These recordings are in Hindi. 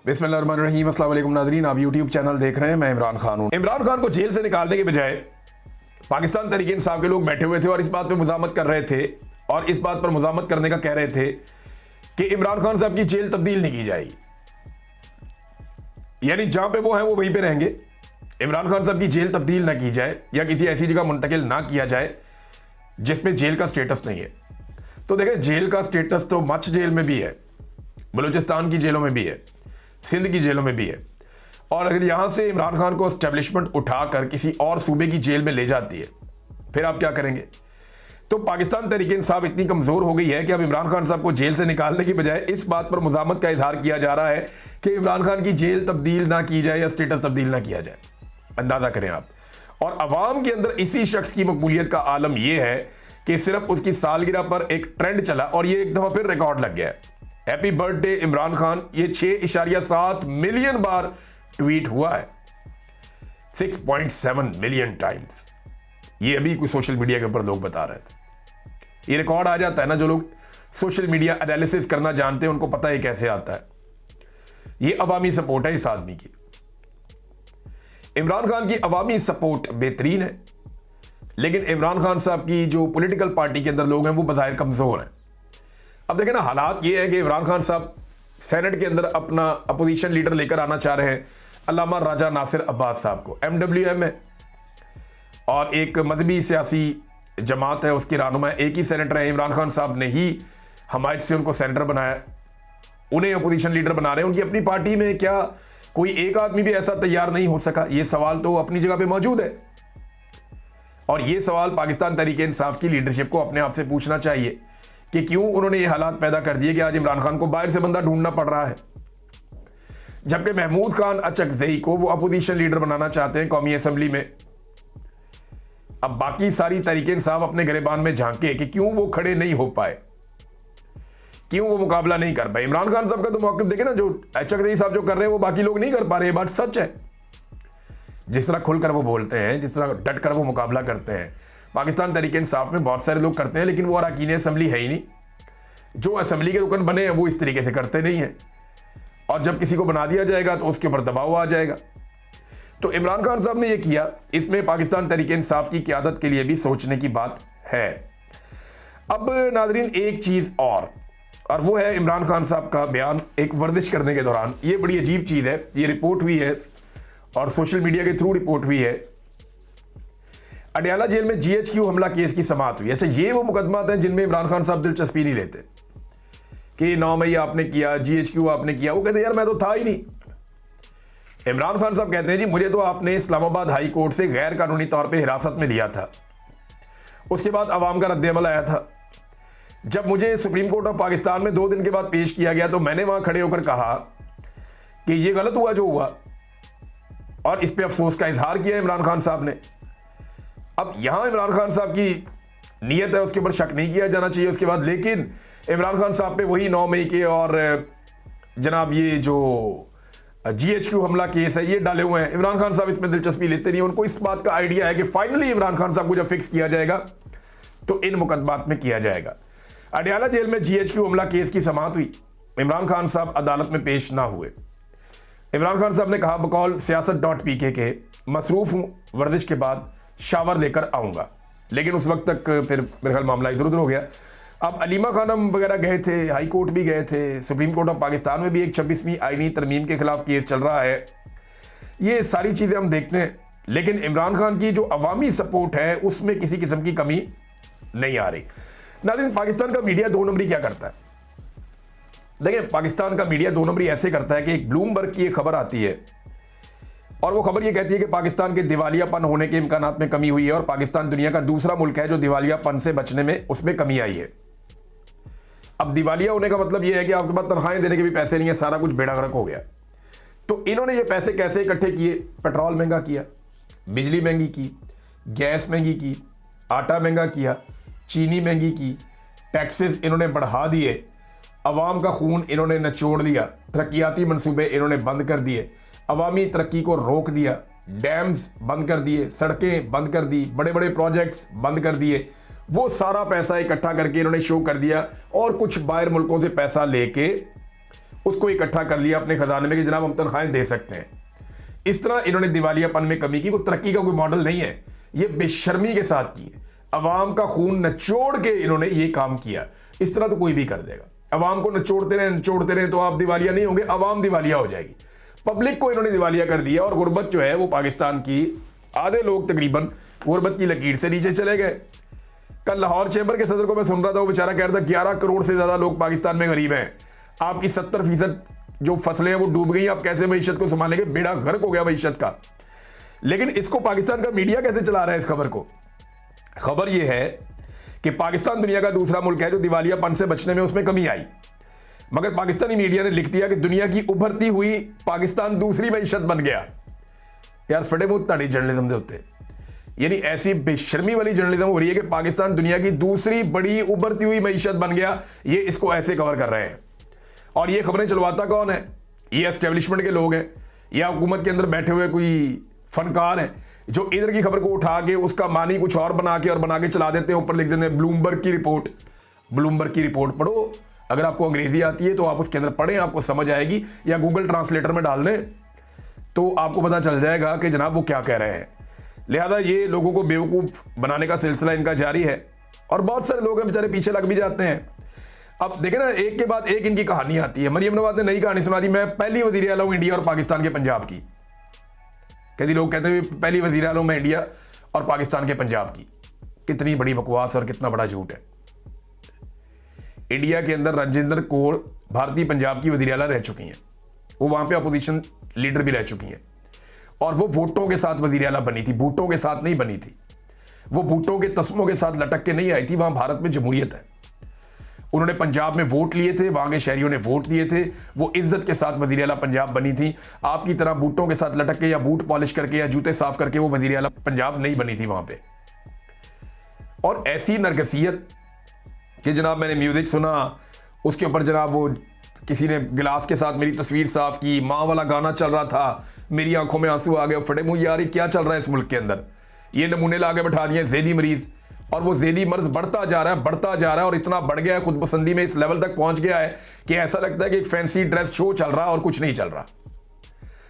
बिस्मिल्लाहिर्रहमानिर्रहीम। अस्सलाम वालेकुम नाज़रीन, आप यूट्यूब चैनल देख रहे हैं। मैं इमरान खान हूँ। इमरान खान को जेल से निकालने के बजाय पाकिस्तान तहरीक इंसाफ के लोग बैठे हुए थे और इस बात पर मुज़ामत कर रहे थे और इस बात पर मुज़ामत करने का कह रहे थे कि इमरान खान साहब की जेल तब्दील नहीं की जाएगी, यानी जहां पे वो हैं वो वहीं पे रहेंगे। इमरान खान साहब की जेल तब्दील ना की जाए या किसी ऐसी जगह मुंतकिल ना किया जाए जिसमें जेल का स्टेटस नहीं है। तो देखें, जेल का स्टेटस तो मच जेल में भी है, बलूचिस्तान की जेलों में भी है, सिंध की जेलों में भी है। और अगर यहां से इमरान खान को एस्टेब्लिशमेंट उठाकर किसी और सूबे की जेल में ले जाती है, फिर आप क्या करेंगे? तो पाकिस्तान तहरीक इंसाफ इतनी कमजोर हो गई है कि अब इमरान खान साहब को जेल से निकालने की बजाय इस बात पर मुज़ामत का इजहार किया जा रहा है कि इमरान खान की जेल तब्दील ना की जाए या स्टेटस तब्दील ना किया जाए। अंदाजा करें आप। और अवाम के अंदर इसी शख्स की मकबूलियत का आलम यह है कि सिर्फ उसकी सालगिरह पर एक ट्रेंड चला और ये एक दफा फिर रिकॉर्ड लग गया है। हैप्पी बर्थडे इमरान खान, ये 6.7 मिलियन बार ट्वीट हुआ है, 6.7 मिलियन टाइम्स। ये अभी कोई सोशल मीडिया के ऊपर लोग बता रहे थे। ये रिकॉर्ड आ जाता है ना, जो लोग सोशल मीडिया एनालिसिस करना जानते हैं उनको पता है कैसे आता है। ये अवामी सपोर्ट है इस आदमी की। इमरान खान की अवामी सपोर्ट बेहतरीन है, लेकिन इमरान खान साहब की जो पॉलिटिकल पार्टी के अंदर लोग हैं वो बज़ाहिर कमजोर हैं। अब देखें ना, हालात ये है कि इमरान खान साहब सेनेट के अंदर अपना अपोजिशन लीडर लेकर आना चाह रहे हैं, अल्लामा राजा नासिर अब्बास साहब को। MWM है और एक मजहबी सियासी जमात है, उसके रहनुमा एक ही सेनेटर है। इमरान खान साहब ने ही हमायत से उनको सेनेटर बनाया, उन्हें अपोजिशन लीडर बना रहे हैं। उनकी अपनी पार्टी में क्या कोई एक आदमी भी ऐसा तैयार नहीं हो सका? ये सवाल तो अपनी जगह पे मौजूद है और ये सवाल पाकिस्तान तहरीक इंसाफ की लीडरशिप को अपने आप से पूछना चाहिए कि क्यों उन्होंने ये हालात पैदा कर दिए कि आज इमरान खान को बाहर से बंदा ढूंढना पड़ रहा है, जबकि महमूद खान अचकजई को वो अपोजिशन लीडर बनाना चाहते हैं कौमी असेंबली में। अब बाकी सारी तहरीक इंसाफ अपने गिरेबान में झांके कि क्यों वो खड़े नहीं हो पाए, क्यों वो मुकाबला नहीं कर पाए। इमरान खान साहब का तो मौक़िफ़ देखे ना, जो अचकजई साहब जो कर रहे हैं वो बाकी लोग नहीं कर पा रहे। ये बात सच है। जिस तरह खुलकर वो बोलते हैं, जिस तरह डट कर वो मुकाबला करते हैं, पाकिस्तान तहरीक इंसाफ में बहुत सारे लोग करते हैं, लेकिन वो अरकान असेंबली है ही नहीं। जो असेंबली के रुकन बने हैं वो इस तरीके से करते नहीं हैं, और जब किसी को बना दिया जाएगा तो उसके ऊपर दबाव आ जाएगा। तो इमरान खान साहब ने ये किया, इसमें पाकिस्तान तहरीक इंसाफ की क़यादत के लिए भी सोचने की बात है। अब नाजरीन, एक चीज़ और वो है इमरान खान साहब का बयान एक वर्जिश करने के दौरान। ये बड़ी अजीब चीज़ है, ये रिपोर्ट हुई है और सोशल मीडिया के थ्रू रिपोर्ट हुई है। अडयाला जेल में GHQ हमला केस की समाअत हुई। अच्छा, ये वो मुकदमात हैं जिनमें इमरान खान साहब दिलचस्पी नहीं लेते कि 9 मई आपने किया, GHQ आपने किया। वो कहते यार मैं तो था ही नहीं। इमरान खान साहब कहते हैं जी मुझे तो आपने इस्लामाबाद हाई कोर्ट से गैर कानूनी तौर पे हिरासत में लिया था, उसके बाद अवाम का रद्द-ए-अमल आया था। जब मुझे सुप्रीम कोर्ट ऑफ पाकिस्तान में 2 दिन के बाद पेश किया गया तो मैंने वहां खड़े होकर कहा कि ये गलत हुआ जो हुआ, और इस पे अफसोस का इजहार किया इमरान खान साहब ने। अब यहां इमरान खान साहब की नीयत है, उसके ऊपर शक नहीं किया जाना चाहिए उसके बाद, लेकिन इमरान खान साहब पे वही 9 मई के और जनाब ये जो GHQ हमला केस है ये डाले हुए हैं। इमरान खान साहब इसमें दिलचस्पी लेते नहीं। उनको इस बात का आइडिया है कि फाइनली इमरान खान साहब को जब फिक्स किया जाएगा तो इन मुकदमात में किया जाएगा। अडयाला जेल में GHQ हमला केस की समाअत हुई। इमरान खान साहब अदालत में पेश ना हुए। इमरान खान साहब ने कहा बकौल siyaset.pk के मसरूफ हूँ, वर्जिश के बाद शावर लेकर आऊँगा। लेकिन उस वक्त तक फिर मेरे ख्याल मामला इधर उधर हो गया। अब अलीमा खानम वगैरह गए थे, हाई कोर्ट भी गए थे, सुप्रीम कोर्ट ऑफ पाकिस्तान में भी एक 26वीं आईनी तरमीम के खिलाफ केस चल रहा है। ये सारी चीज़ें हम देखते हैं, लेकिन इमरान खान की जो अवामी सपोर्ट है उसमें किसी किस्म की कमी नहीं आ रही। नाज़रीन, पाकिस्तान का मीडिया 2 नंबरी क्या करता है? देखिए, पाकिस्तान का मीडिया 2 नंबरी ऐसे करता है कि एक ब्लूमबर्ग की एक खबर आती है और वो खबर ये कहती है कि पाकिस्तान के दिवालियापन होने के इम्कानात में कमी हुई है और पाकिस्तान दुनिया का दूसरा मुल्क है जो दिवालियापन से बचने में उसमें कमी आई है। अब दिवालिया होने का मतलब ये है कि आपके पास तनख्वाहें देने के भी पैसे नहीं है, सारा कुछ बेड़ा गर्क हो गया। तो इन्होंने ये पैसे कैसे इकट्ठे किए? पेट्रोल महंगा किया, बिजली महंगी की, गैस महंगी की, आटा महंगा किया, चीनी महंगी की, टैक्सेस इन्होंने बढ़ा दिए, अवाम का खून इन्होंने निचोड़ दिया, तरक्याती मनसूबे इन्होंने बंद कर दिए, अवामी तरक्की को रोक दिया, डैम्स बंद कर दिए, सड़कें बंद कर दी, बड़े बड़े प्रोजेक्ट्स बंद कर दिए। वो सारा पैसा इकट्ठा करके इन्होंने शो कर दिया और कुछ बाहर मुल्कों से पैसा लेके उसको इकट्ठा कर लिया अपने खजाने में कि जनाब हम तनख्वाहें दे सकते हैं। इस तरह इन्होंने दिवालियापन में कमी की। कोई तरक्की का कोई मॉडल नहीं है, ये बेशर्मी के साथ की है। अवाम का खून नचोड़ के इन्होंने ये काम किया। इस तरह तो कोई भी कर देगा। अवाम को नचोड़ते रहे तो आप दिवालिया नहीं होंगे, अवाम दिवालिया हो जाएगी। पब्लिक को इन्होंने दिवालिया कर दिया और गुर्बत जो है वो पाकिस्तान की आधे लोग तकरीबन गुर्बत की लकीर से नीचे चले गए। कल लाहौर चैम्बर के सदर को मैं सुन रहा था, वो बेचारा कह रहा था 11 करोड़ से ज्यादा लोग पाकिस्तान में गरीब हैं, आपकी 70% जो फसलें हैं वो डूब गई, आप कैसे मईशत को संभालेंगे, बेड़ा गर्क हो गया मईशत का। लेकिन इसको पाकिस्तान का मीडिया कैसे चला रहा है इस खबर को? खबर यह है कि पाकिस्तान दुनिया का दूसरा मुल्क है जो दिवालियापन से बचने में उसमें कमी आई, मगर पाकिस्तानी मीडिया ने लिख दिया कि दुनिया की उभरती हुई पाकिस्तान दूसरी मईशत बन गया। यार फटे मुंह ताड़ी जर्नलिज्म के उत्ते, यानी ऐसी बेशर्मी वाली जर्नलिज्म हो रही है कि पाकिस्तान दुनिया की दूसरी बड़ी उभरती हुई मईशत बन गया। ये इसको ऐसे कवर कर रहे हैं। और ये खबरें चलवाता कौन है? ये एस्टेब्लिशमेंट के लोग हैं या हुकूमत के अंदर बैठे हुए कोई फनकार हैं जो इधर की खबर को उठा के उसका मानी कुछ और बना के चला देते हैं, ऊपर लिख देते हैं ब्लूमबर्ग की रिपोर्ट। ब्लूमबर्ग की रिपोर्ट पढ़ो, अगर आपको अंग्रेजी आती है तो आप उसके अंदर पढ़ें, आपको समझ आएगी, या गूगल ट्रांसलेटर में डाल दें तो आपको पता चल जाएगा कि जनाब वो क्या कह रहे हैं। लिहाजा ये लोगों को बेवकूफ़ बनाने का सिलसिला इनका जारी है और बहुत सारे लोग हैं बेचारे पीछे लग भी जाते हैं। अब देखें ना, एक के बाद एक इनकी कहानी आती है। मरियम नवाज ने नई कहानी सुना दी, मैं पहली वज़ीर आला हूं इंडिया और पाकिस्तान के पंजाब की। कहती लोग कहते हैं पहली वज़ीर आला हूं मैं इंडिया और पाकिस्तान के पंजाब की। कितनी बड़ी बकवास और कितना बड़ा झूठ है। इंडिया के अंदर रजिंदर कौर भारतीय पंजाब की वज़ीर आला रह चुकी हैं, वो वहां पे अपोजिशन लीडर भी रह चुकी हैं और वो वोटों के साथ वज़ीर आला बनी थी, बूटों के साथ नहीं बनी थी। वो बूटों के तस्मों के साथ लटक के नहीं आई थी। वहां भारत में जमहूरियत है। उन्होंने पंजाब में वोट लिए थे, वहां के शहरियों ने वोट दिए थे, वो इज्जत के साथ वज़ीर आला पंजाब बनी थी। आपकी तरह बूटों के साथ लटक के या बूट पॉलिश करके या जूते साफ करके वो वज़ीर आला पंजाब नहीं बनी थी वहां पे। और ऐसी नरगसियत कि जनाब मैंने म्यूजिक सुना, उसके ऊपर जनाब वो किसी ने गिलास के साथ मेरी तस्वीर साफ की, माँ वाला गाना चल रहा था, मेरी आंखों में आंसू आ गए। फटे मुंह यार ये क्या चल रहा है इस मुल्क के अंदर? ये नमूने ला के बैठा दिए ज़ेदी मरीज, और वो ज़ेदी मर्ज बढ़ता जा रहा है और इतना बढ़ गया है, खुद पसंदी में इस लेवल तक पहुंच गया है कि ऐसा लगता है कि एक फैंसी ड्रेस शो चल रहा है और कुछ नहीं चल रहा।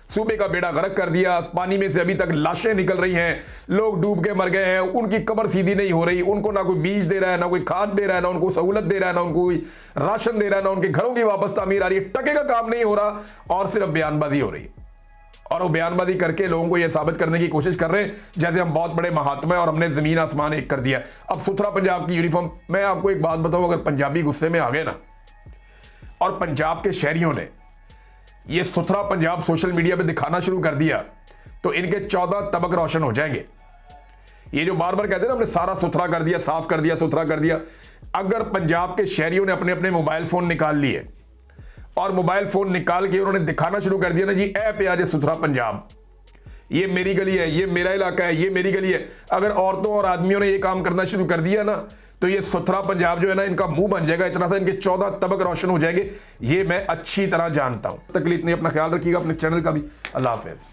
सूबे का बेड़ा गर्क कर दिया, पानी में से अभी तक लाशें निकल रही हैं, लोग डूब के मर गए हैं, उनकी कब्र सीधी नहीं हो रही, उनको ना कोई बीज दे रहा है, ना कोई खाद दे रहा है, ना उनको सहूलत दे रहा है, ना उनको कोई राशन दे रहा है, ना उनके घरों की वापस तामीर आ रही है। टके का काम नहीं हो रहा और सिर्फ बयानबाजी हो रही है। और वो बयानबाजी करके लोगों को यह साबित करने की कोशिश कर रहे हैं जैसे हम बहुत बड़े महात्मा हैं और हमने जमीन आसमान एक कर दिया। अब सुथरा पंजाब की यूनिफॉर्म, मैं आपको एक बात बताऊं, अगर पंजाबी गुस्से में आ गए ना और पंजाब के शहरियों ने ये सुथरा पंजाब सोशल मीडिया पे दिखाना शुरू कर दिया तो इनके 14 तबक रोशन हो जाएंगे। ये जो बार बार कहते हैं ना हमने सारा सुथरा कर दिया, साफ कर दिया, सुथरा कर दिया, अगर पंजाब के शहरियों ने अपने अपने मोबाइल फोन निकाल लिए और मोबाइल फोन निकाल के उन्होंने दिखाना शुरू कर दिया ना जी ऐप पे आज सुथरा पंजाब, ये मेरी गली है, ये मेरा इलाका है, ये मेरी गली है, अगर औरतों और आदमियों ने ये काम करना शुरू कर दिया ना तो ये सुथरा पंजाब जो है ना इनका मुंह बन जाएगा। इतना सा इनके 14 तबक रोशन हो जाएंगे, ये मैं अच्छी तरह जानता हूं। तकलीफ नहीं, अपना ख्याल रखिएगा, अपने चैनल का भी। अल्लाह हाफिज।